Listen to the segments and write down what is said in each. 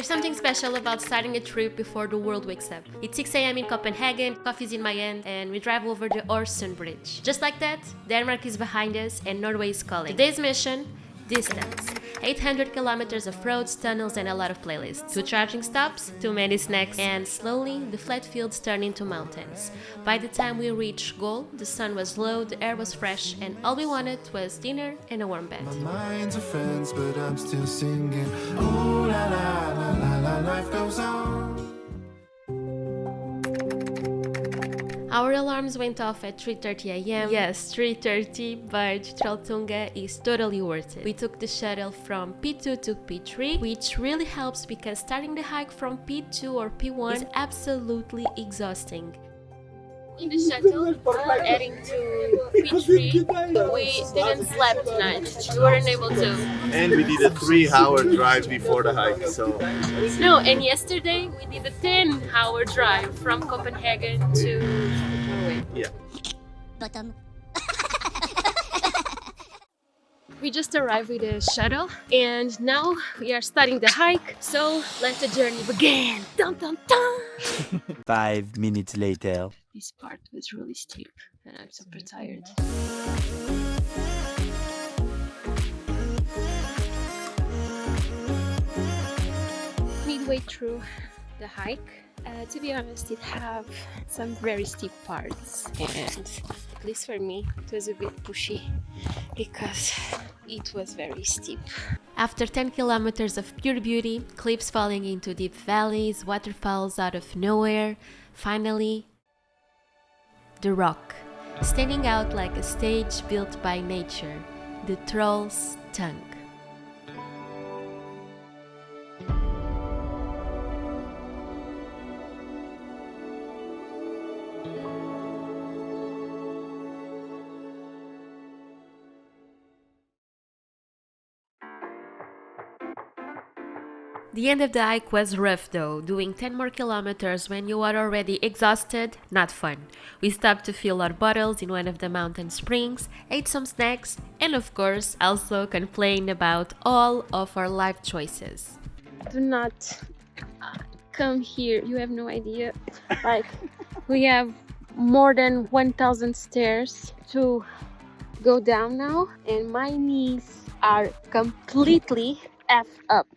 There's something special about starting a trip before the world wakes up. It's 6 a.m. in Copenhagen, coffee's in my hand, and we drive over the Øresund Bridge. Just like that, Denmark is behind us and Norway is calling. Today's mission: distance. 800 kilometers of roads, tunnels, and a lot of playlists. 2 charging stops, too many snacks, and slowly the flat fields turn into mountains. By the time we reached goal, the sun was low, the air was fresh, and all we wanted was dinner and a warm bed. My mind's a fence, but I'm still singing. Ooh la la la la la, life goes on. Our alarms went off at 3:30 a.m. Yes, 3:30, but Trolltunga is totally worth it. We took the shuttle from P2 to P3, which really helps because starting the hike from P2 or P1 is absolutely exhausting. In the shuttle, heading to P3, we didn't sleep tonight. We weren't able to. And we did a 3-hour drive before the hike, so... No, and yesterday we did a 10-hour drive from Copenhagen to Norway. Yeah. Bottom. We just arrived with the shuttle and now we are starting the hike, so let the journey begin! Dun, dun, dun. 5 minutes later. This part was really steep and I'm super tired. Midway through the hike, to be honest, it have some very steep parts, and at least for me it was a bit pushy because it was very steep. After 10 kilometers of pure beauty, cliffs falling into deep valleys, waterfalls out of nowhere, finally the rock, standing out like a stage built by nature, the Trolltunga. The end of the hike was rough though. Doing 10 more kilometers when you are already exhausted, not fun. We stopped to fill our bottles in one of the mountain springs, ate some snacks, and of course also complained about all of our life choices. Do not come here, you have no idea. Like, we have more than 1,000 stairs to go down now, and my knees are completely effed up.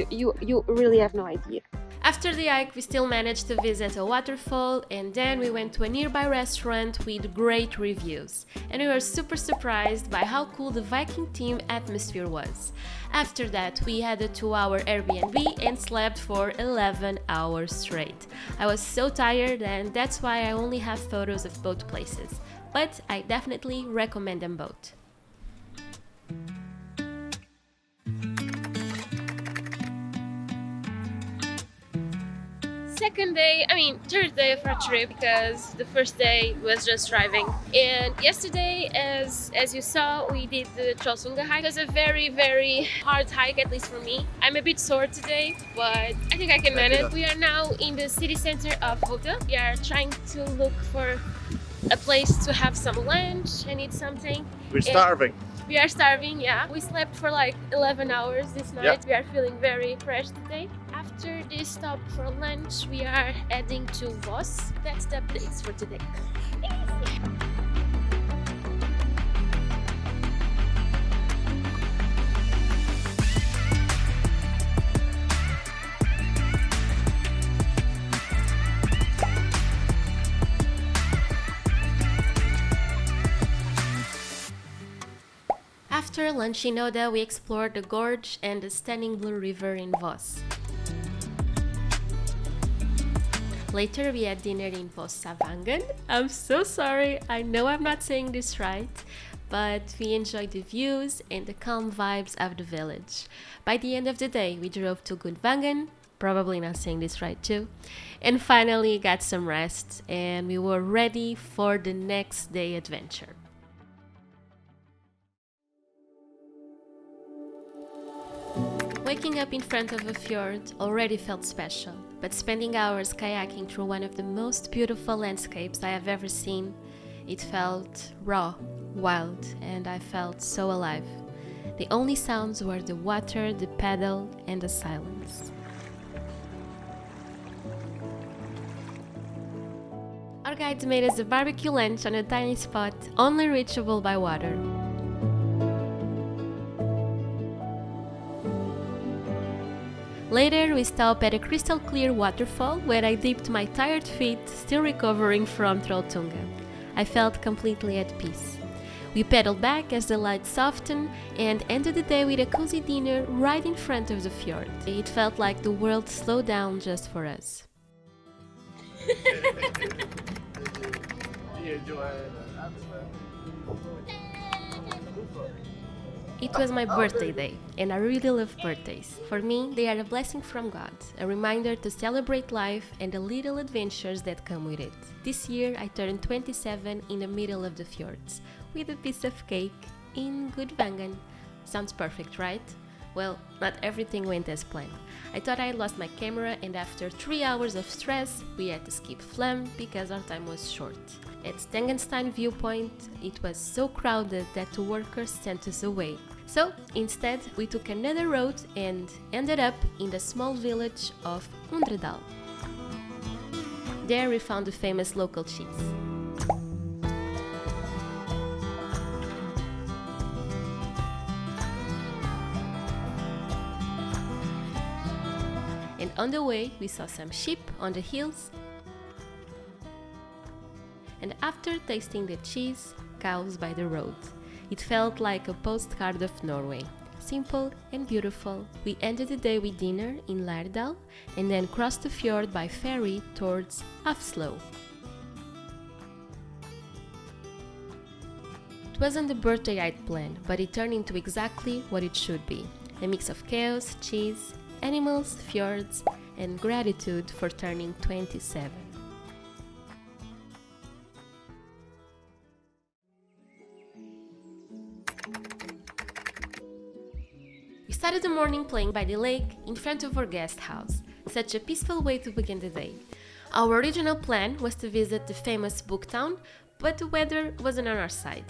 You really have no idea. After the hike, we still managed to visit a waterfall, and then we went to a nearby restaurant with great reviews. And we were super surprised by how cool the Viking team atmosphere was. After that, we had a 2-hour Airbnb and slept for 11 hours straight. I was so tired, and that's why I only have photos of both places. But I definitely recommend them both. Third day of our trip, because the first day was just driving. And yesterday, as you saw, we did the Trolltunga hike. It was a very, very hard hike, at least for me. I'm a bit sore today, but I think I can manage. We are now in the city center of Odda. We are trying to look for a place to have some lunch and eat something. We're starving. We are starving, yeah. We slept for like 11 hours this night. Yep. We are feeling very fresh today. After this stop for lunch, we are heading to Vos. That's the updates for today. After lunch in Odda, we explored the gorge and the stunning blue river in Vos. Later, we had dinner in Vossavangen. I'm so sorry, I know I'm not saying this right, but we enjoyed the views and the calm vibes of the village. By the end of the day, we drove to Gudvangen, probably not saying this right too, and finally got some rest, and we were ready for the next day adventure. Waking up in front of a fjord already felt special, but spending hours kayaking through one of the most beautiful landscapes I have ever seen, it felt raw, wild, and I felt so alive. The only sounds were the water, the paddle, and the silence. Our guides made us a barbecue lunch on a tiny spot, only reachable by water. Later, we stopped at a crystal clear waterfall where I dipped my tired feet, still recovering from Trolltunga. I felt completely at peace. We pedaled back as the lights softened and ended the day with a cozy dinner right in front of the fjord. It felt like the world slowed down just for us. It was my birthday day, and I really love birthdays. For me, they are a blessing from God, a reminder to celebrate life and the little adventures that come with it. This year, I turned 27 in the middle of the fjords, with a piece of cake in Gudvangen. Sounds perfect, right? Well, not everything went as planned. I thought I had lost my camera, and after 3 hours of stress, we had to skip Flam because our time was short. At Stangenstein viewpoint, it was so crowded that the workers sent us away. So, instead, we took another road and ended up in the small village of Undredal. There we found the famous local cheese. And on the way, we saw some sheep on the hills. And after tasting the cheese, cows by the road. It felt like a postcard of Norway. Simple and beautiful. We ended the day with dinner in Lærdal and then crossed the fjord by ferry towards Oslo. It wasn't the birthday I'd planned, but it turned into exactly what it should be. A mix of chaos, cheese, animals, fjords, and gratitude for turning 27. We started the morning playing by the lake in front of our guest house. Such a peaceful way to begin the day. Our original plan was to visit the famous book town, but the weather wasn't on our side.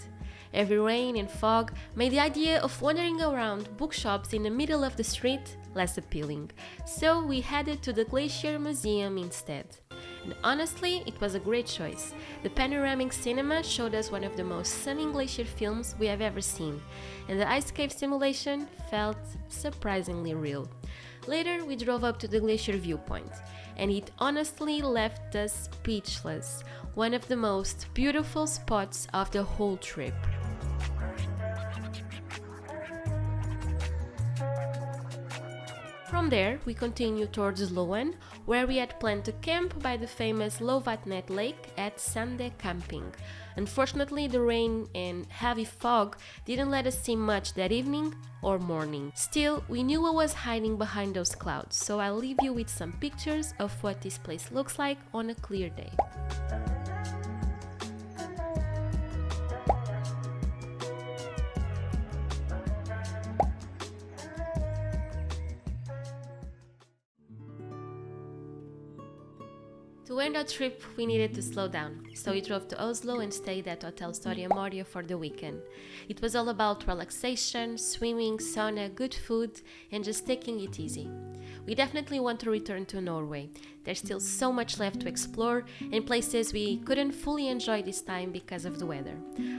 Heavy rain and fog made the idea of wandering around bookshops in the middle of the street less appealing, so we headed to the Glacier Museum instead. And honestly, it was a great choice. The panoramic cinema showed us one of the most stunning glacier films we have ever seen, and the ice cave simulation felt surprisingly real. Later, we drove up to the glacier viewpoint, and it honestly left us speechless. One of the most beautiful spots of the whole trip. From there, we continued towards Loen, where we had planned to camp by the famous Lovatnet Lake at Sande Camping. Unfortunately, the rain and heavy fog didn't let us see much that evening or morning. Still, we knew what was hiding behind those clouds, so I'll leave you with some pictures of what this place looks like on a clear day. To end our trip, we needed to slow down, so we drove to Oslo and stayed at Hotel Storia Moria for the weekend. It was all about relaxation, swimming, sauna, good food, and just taking it easy. We definitely want to return to Norway. There's still so much left to explore and places we couldn't fully enjoy this time because of the weather.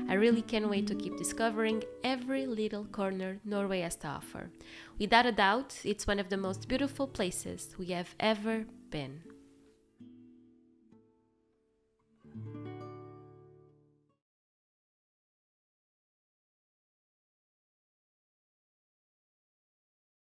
I really can't wait to keep discovering every little corner Norway has to offer. Without a doubt, it's one of the most beautiful places we have ever been.